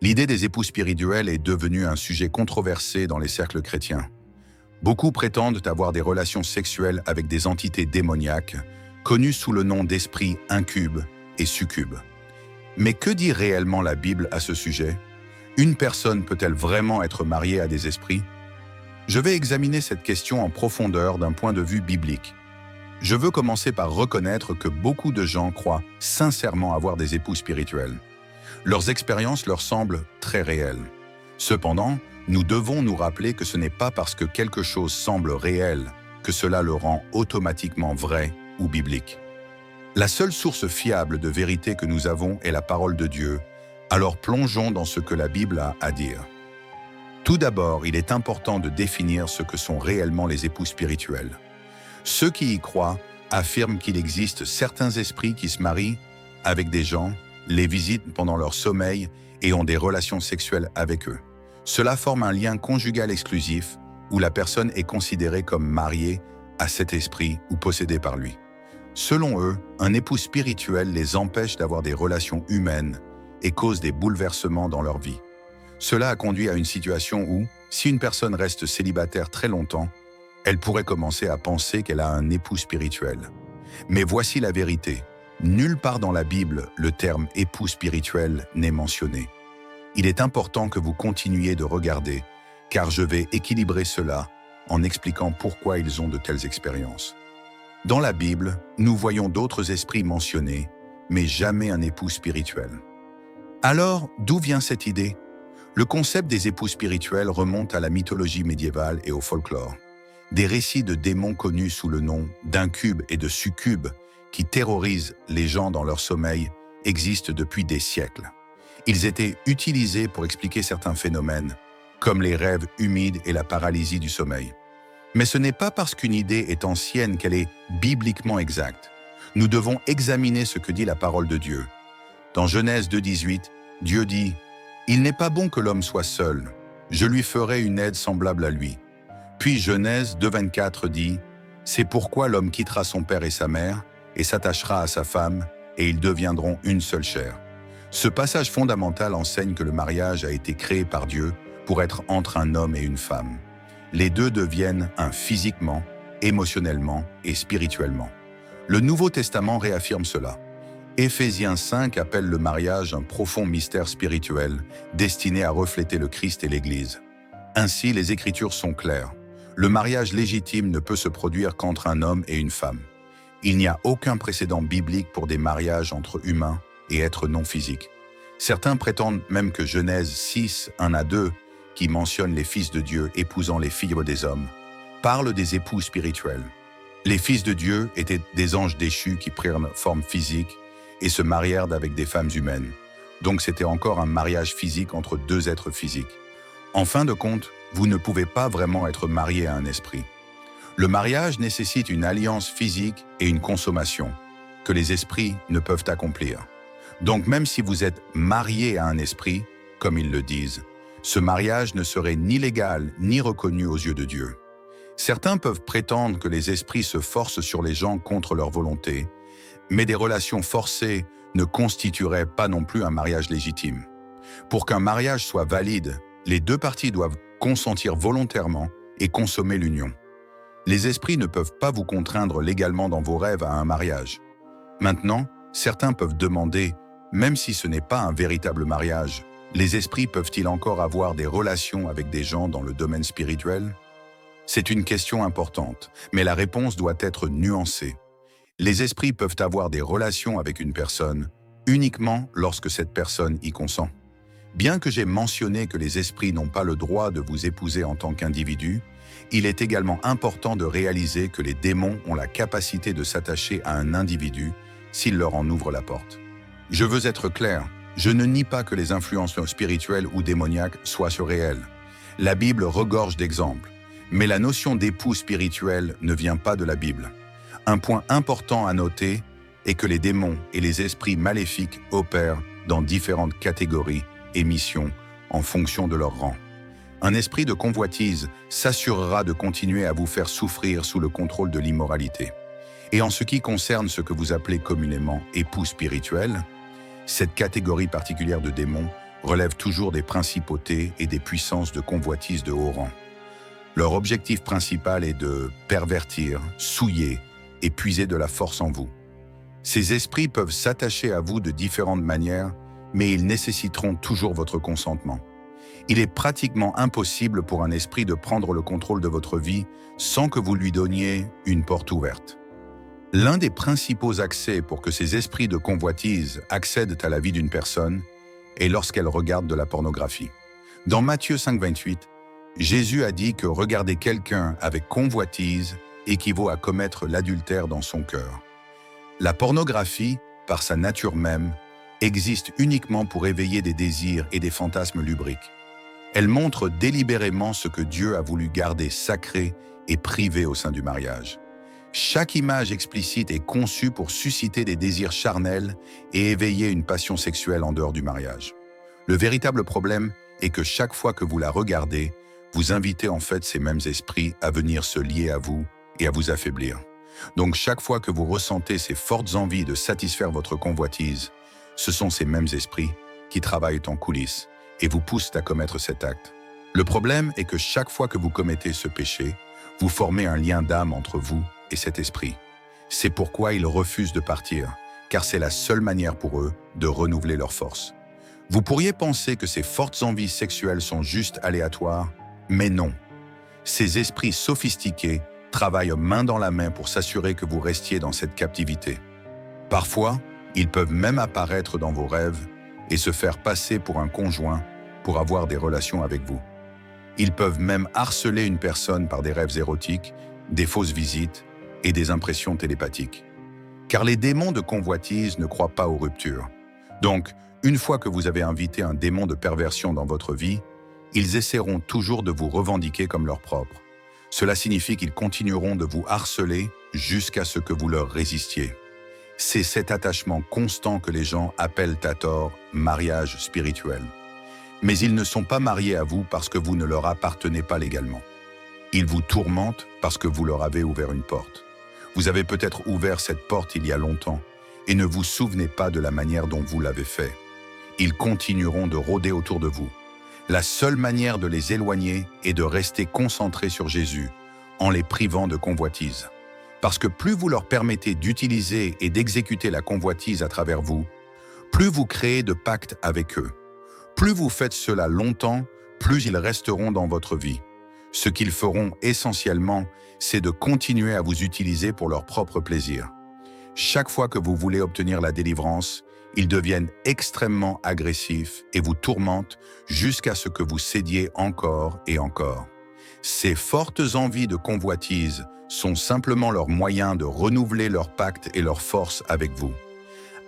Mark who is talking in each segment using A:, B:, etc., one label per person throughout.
A: L'idée des époux spirituels est devenue un sujet controversé dans les cercles chrétiens. Beaucoup prétendent avoir des relations sexuelles avec des entités démoniaques, connues sous le nom d'esprits incubes et succubes. Mais que dit réellement la Bible à ce sujet? Une personne peut-elle vraiment être mariée à des esprits? Je vais examiner cette question en profondeur d'un point de vue biblique. Je veux commencer par reconnaître que beaucoup de gens croient sincèrement avoir des époux spirituels. Leurs expériences leur semblent très réelles. Cependant, nous devons nous rappeler que ce n'est pas parce que quelque chose semble réel que cela le rend automatiquement vrai ou biblique. La seule source fiable de vérité que nous avons est la parole de Dieu, alors plongeons dans ce que la Bible a à dire. Tout d'abord, il est important de définir ce que sont réellement les époux spirituels. Ceux qui y croient affirment qu'il existe certains esprits qui se marient avec des gens, les visitent pendant leur sommeil et ont des relations sexuelles avec eux. Cela forme un lien conjugal exclusif où la personne est considérée comme mariée à cet esprit ou possédée par lui. Selon eux, un époux spirituel les empêche d'avoir des relations humaines et cause des bouleversements dans leur vie. Cela a conduit à une situation où, si une personne reste célibataire très longtemps, elle pourrait commencer à penser qu'elle a un époux spirituel. Mais voici la vérité. Nulle part dans la Bible, le terme époux spirituel n'est mentionné. Il est important que vous continuiez de regarder, car je vais équilibrer cela en expliquant pourquoi ils ont de telles expériences. Dans la Bible, nous voyons d'autres esprits mentionnés, mais jamais un époux spirituel. Alors, d'où vient cette idée? Le concept des époux spirituels remonte à la mythologie médiévale et au folklore. Des récits de démons connus sous le nom d'incubes et de succubes qui terrorisent les gens dans leur sommeil existent depuis des siècles. Ils étaient utilisés pour expliquer certains phénomènes, comme les rêves humides et la paralysie du sommeil. Mais ce n'est pas parce qu'une idée est ancienne qu'elle est bibliquement exacte. Nous devons examiner ce que dit la parole de Dieu. Dans Genèse 2,18, Dieu dit « Il n'est pas bon que l'homme soit seul, je lui ferai une aide semblable à lui. » Puis Genèse 2,24 dit « C'est pourquoi l'homme quittera son père et sa mère, et s'attachera à sa femme, et ils deviendront une seule chair. » Ce passage fondamental enseigne que le mariage a été créé par Dieu pour être entre un homme et une femme. Les deux deviennent un physiquement, émotionnellement et spirituellement. Le Nouveau Testament réaffirme cela. Éphésiens 5 appelle le mariage un profond mystère spirituel destiné à refléter le Christ et l'Église. Ainsi, les Écritures sont claires. Le mariage légitime ne peut se produire qu'entre un homme et une femme. Il n'y a aucun précédent biblique pour des mariages entre humains et êtres non physiques. Certains prétendent même que Genèse 6, 1 à 2, qui mentionne les fils de Dieu épousant les filles des hommes, parle des époux spirituels. Les fils de Dieu étaient des anges déchus qui prirent forme physique et se marièrent avec des femmes humaines. Donc c'était encore un mariage physique entre deux êtres physiques. En fin de compte, vous ne pouvez pas vraiment être marié à un esprit. Le mariage nécessite une alliance physique et une consommation que les esprits ne peuvent accomplir. Donc même si vous êtes marié à un esprit, comme ils le disent, ce mariage ne serait ni légal ni reconnu aux yeux de Dieu. Certains peuvent prétendre que les esprits se forcent sur les gens contre leur volonté, mais des relations forcées ne constitueraient pas non plus un mariage légitime. Pour qu'un mariage soit valide, les deux parties doivent consentir volontairement et consommer l'union. Les esprits ne peuvent pas vous contraindre légalement dans vos rêves à un mariage. Maintenant, certains peuvent demander, même si ce n'est pas un véritable mariage, les esprits peuvent-ils encore avoir des relations avec des gens dans le domaine spirituel? C'est une question importante, mais la réponse doit être nuancée. Les esprits peuvent avoir des relations avec une personne uniquement lorsque cette personne y consent. Bien que j'ai mentionné que les esprits n'ont pas le droit de vous épouser en tant qu'individu, il est également important de réaliser que les démons ont la capacité de s'attacher à un individu s'il leur en ouvre la porte. Je veux être clair, je ne nie pas que les influences spirituelles ou démoniaques soient surréelles. La Bible regorge d'exemples, mais la notion d'époux spirituel ne vient pas de la Bible. Un point important à noter est que les démons et les esprits maléfiques opèrent dans différentes catégories et missions en fonction de leur rang. Un esprit de convoitise s'assurera de continuer à vous faire souffrir sous le contrôle de l'immoralité. Et en ce qui concerne ce que vous appelez communément époux spirituel, cette catégorie particulière de démons relèvent toujours des principautés et des puissances de convoitise de haut rang. Leur objectif principal est de pervertir, souiller et puiser de la force en vous. Ces esprits peuvent s'attacher à vous de différentes manières, mais ils nécessiteront toujours votre consentement. Il est pratiquement impossible pour un esprit de prendre le contrôle de votre vie sans que vous lui donniez une porte ouverte. L'un des principaux accès pour que ces esprits de convoitise accèdent à la vie d'une personne est lorsqu'elle regarde de la pornographie. Dans Matthieu 5,28, Jésus a dit que regarder quelqu'un avec convoitise équivaut à commettre l'adultère dans son cœur. La pornographie, par sa nature même, existe uniquement pour éveiller des désirs et des fantasmes lubriques. Elle montre délibérément ce que Dieu a voulu garder sacré et privé au sein du mariage. Chaque image explicite est conçue pour susciter des désirs charnels et éveiller une passion sexuelle en dehors du mariage. Le véritable problème est que chaque fois que vous la regardez, vous invitez en fait ces mêmes esprits à venir se lier à vous et à vous affaiblir. Donc chaque fois que vous ressentez ces fortes envies de satisfaire votre convoitise, ce sont ces mêmes esprits qui travaillent en coulisses et vous poussent à commettre cet acte. Le problème est que chaque fois que vous commettez ce péché, vous formez un lien d'âme entre vous et cet esprit. C'est pourquoi ils refusent de partir, car c'est la seule manière pour eux de renouveler leur force. Vous pourriez penser que ces fortes envies sexuelles sont juste aléatoires, mais non. Ces esprits sophistiqués travaillent main dans la main pour s'assurer que vous restiez dans cette captivité. Parfois, ils peuvent même apparaître dans vos rêves et se faire passer pour un conjoint pour avoir des relations avec vous. Ils peuvent même harceler une personne par des rêves érotiques, des fausses visites et des impressions télépathiques. Car les démons de convoitise ne croient pas aux ruptures. Donc, une fois que vous avez invité un démon de perversion dans votre vie, ils essaieront toujours de vous revendiquer comme leur propre. Cela signifie qu'ils continueront de vous harceler jusqu'à ce que vous leur résistiez. C'est cet attachement constant que les gens appellent à tort « mariage spirituel ». Mais ils ne sont pas mariés à vous parce que vous ne leur appartenez pas légalement. Ils vous tourmentent parce que vous leur avez ouvert une porte. Vous avez peut-être ouvert cette porte il y a longtemps et ne vous souvenez pas de la manière dont vous l'avez fait. Ils continueront de rôder autour de vous. La seule manière de les éloigner est de rester concentrés sur Jésus, en les privant de convoitise. Parce que plus vous leur permettez d'utiliser et d'exécuter la convoitise à travers vous, plus vous créez de pactes avec eux. Plus vous faites cela longtemps, plus ils resteront dans votre vie. Ce qu'ils feront essentiellement, c'est de continuer à vous utiliser pour leur propre plaisir. Chaque fois que vous voulez obtenir la délivrance, ils deviennent extrêmement agressifs et vous tourmentent jusqu'à ce que vous cédiez encore et encore. Ces fortes envies de convoitise sont simplement leur moyen de renouveler leur pacte et leur force avec vous.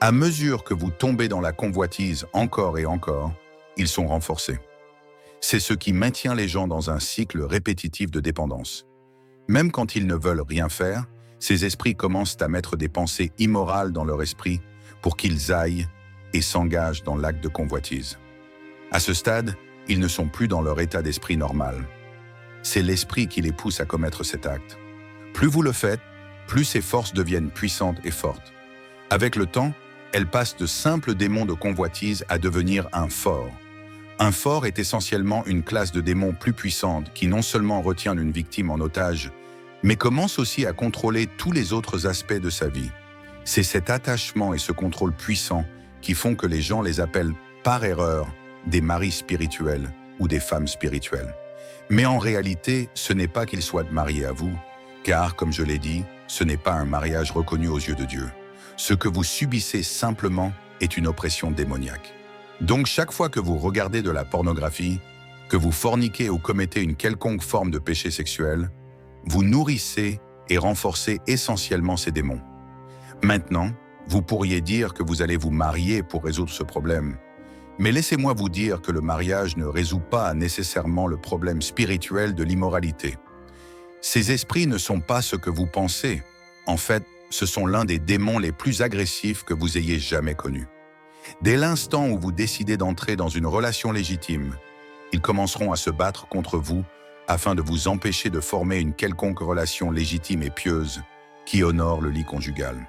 A: À mesure que vous tombez dans la convoitise encore et encore, ils sont renforcés. C'est ce qui maintient les gens dans un cycle répétitif de dépendance. Même quand ils ne veulent rien faire, ces esprits commencent à mettre des pensées immorales dans leur esprit pour qu'ils aillent et s'engagent dans l'acte de convoitise. À ce stade, ils ne sont plus dans leur état d'esprit normal. C'est l'esprit qui les pousse à commettre cet acte. Plus vous le faites, plus ces forces deviennent puissantes et fortes. Avec le temps, elles passent de simples démons de convoitise à devenir un fort. Un fort est essentiellement une classe de démons plus puissante qui non seulement retient une victime en otage, mais commence aussi à contrôler tous les autres aspects de sa vie. C'est cet attachement et ce contrôle puissant qui font que les gens les appellent par erreur des maris spirituels ou des femmes spirituelles. Mais en réalité, ce n'est pas qu'ils soient mariés à vous, car, comme je l'ai dit, ce n'est pas un mariage reconnu aux yeux de Dieu. Ce que vous subissez simplement est une oppression démoniaque. Donc chaque fois que vous regardez de la pornographie, que vous forniquez ou commettez une quelconque forme de péché sexuel, vous nourrissez et renforcez essentiellement ces démons. Maintenant, vous pourriez dire que vous allez vous marier pour résoudre ce problème. Mais laissez-moi vous dire que le mariage ne résout pas nécessairement le problème spirituel de l'immoralité. Ces esprits ne sont pas ce que vous pensez. En fait, ce sont l'un des démons les plus agressifs que vous ayez jamais connus. Dès l'instant où vous décidez d'entrer dans une relation légitime, ils commenceront à se battre contre vous afin de vous empêcher de former une quelconque relation légitime et pieuse qui honore le lit conjugal.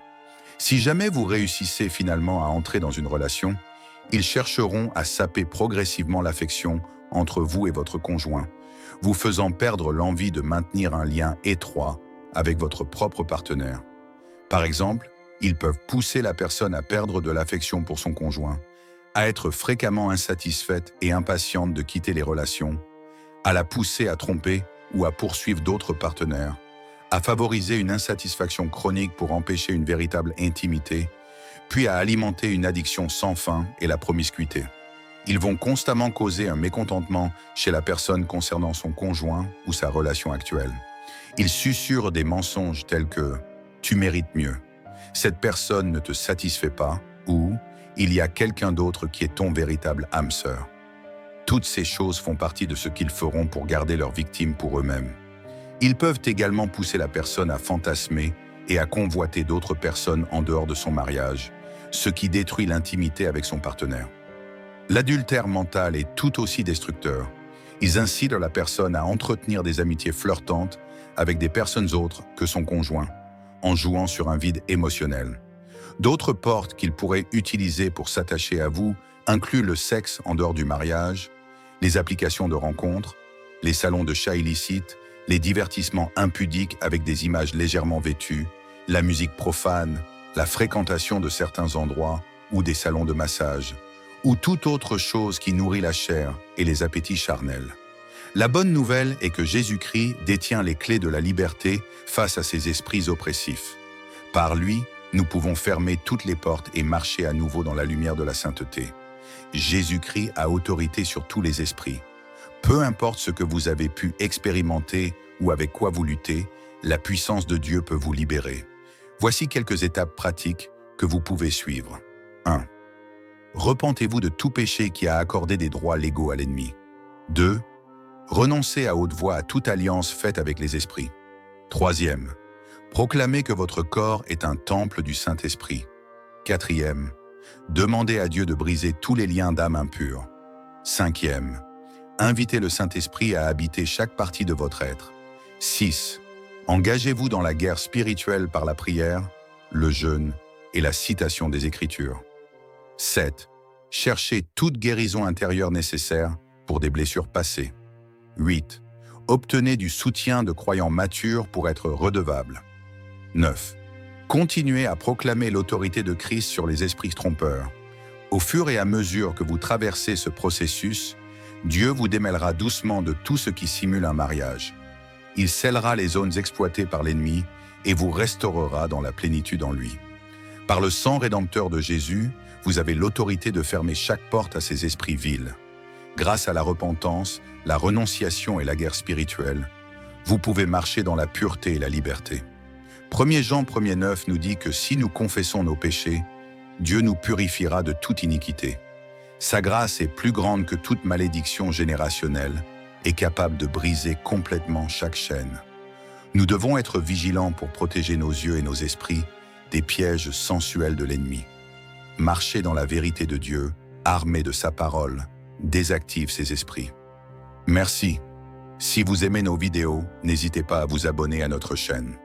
A: Si jamais vous réussissez finalement à entrer dans une relation, Ils chercheront à saper progressivement l'affection entre vous et votre conjoint, vous faisant perdre l'envie de maintenir un lien étroit avec votre propre partenaire. Par exemple, ils peuvent pousser la personne à perdre de l'affection pour son conjoint, à être fréquemment insatisfaite et impatiente de quitter les relations, à la pousser à tromper ou à poursuivre d'autres partenaires, à favoriser une insatisfaction chronique pour empêcher une véritable intimité, puis à alimenter une addiction sans fin et la promiscuité. Ils vont constamment causer un mécontentement chez la personne concernant son conjoint ou sa relation actuelle. Ils susurrent des mensonges tels que « tu mérites mieux »,« cette personne ne te satisfait pas » ou « il y a quelqu'un d'autre qui est ton véritable âme sœur ». Toutes ces choses font partie de ce qu'ils feront pour garder leurs victimes pour eux-mêmes. Ils peuvent également pousser la personne à fantasmer et à convoiter d'autres personnes en dehors de son mariage, ce qui détruit l'intimité avec son partenaire. L'adultère mental est tout aussi destructeur. Ils incitent la personne à entretenir des amitiés flirtantes avec des personnes autres que son conjoint, en jouant sur un vide émotionnel. D'autres portes qu'ils pourraient utiliser pour s'attacher à vous incluent le sexe en dehors du mariage, les applications de rencontres, les salons de chat illicites, les divertissements impudiques avec des images légèrement vêtues, la musique profane, la fréquentation de certains endroits ou des salons de massage, ou toute autre chose qui nourrit la chair et les appétits charnels. La bonne nouvelle est que Jésus-Christ détient les clés de la liberté face à ces esprits oppressifs. Par lui, nous pouvons fermer toutes les portes et marcher à nouveau dans la lumière de la sainteté. Jésus-Christ a autorité sur tous les esprits. Peu importe ce que vous avez pu expérimenter ou avec quoi vous luttez, la puissance de Dieu peut vous libérer. Voici quelques étapes pratiques que vous pouvez suivre. 1. Repentez-vous de tout péché qui a accordé des droits légaux à l'ennemi. 2. Renoncez à haute voix à toute alliance faite avec les esprits. 3e. Proclamez que votre corps est un temple du Saint-Esprit. 4e. Demandez à Dieu de briser tous les liens d'âme impurs. 5e. Invitez le Saint-Esprit à habiter chaque partie de votre être. 6. Engagez-vous dans la guerre spirituelle par la prière, le jeûne et la citation des Écritures. 7. Cherchez toute guérison intérieure nécessaire pour des blessures passées. 8. Obtenez du soutien de croyants matures pour être redevables. 9. Continuez à proclamer l'autorité de Christ sur les esprits trompeurs. Au fur et à mesure que vous traversez ce processus, Dieu vous démêlera doucement de tout ce qui simule un mariage. Il scellera les zones exploitées par l'ennemi et vous restaurera dans la plénitude en lui. Par le sang rédempteur de Jésus, vous avez l'autorité de fermer chaque porte à ces esprits vils. Grâce à la repentance, la renonciation et la guerre spirituelle, vous pouvez marcher dans la pureté et la liberté. 1 Jean 1,9 nous dit que si nous confessons nos péchés, Dieu nous purifiera de toute iniquité. Sa grâce est plus grande que toute malédiction générationnelle et capable de briser complètement chaque chaîne. Nous devons être vigilants pour protéger nos yeux et nos esprits des pièges sensuels de l'ennemi. Marcher dans la vérité de Dieu, armé de sa parole, désactive ces esprits. Merci. Si vous aimez nos vidéos, n'hésitez pas à vous abonner à notre chaîne.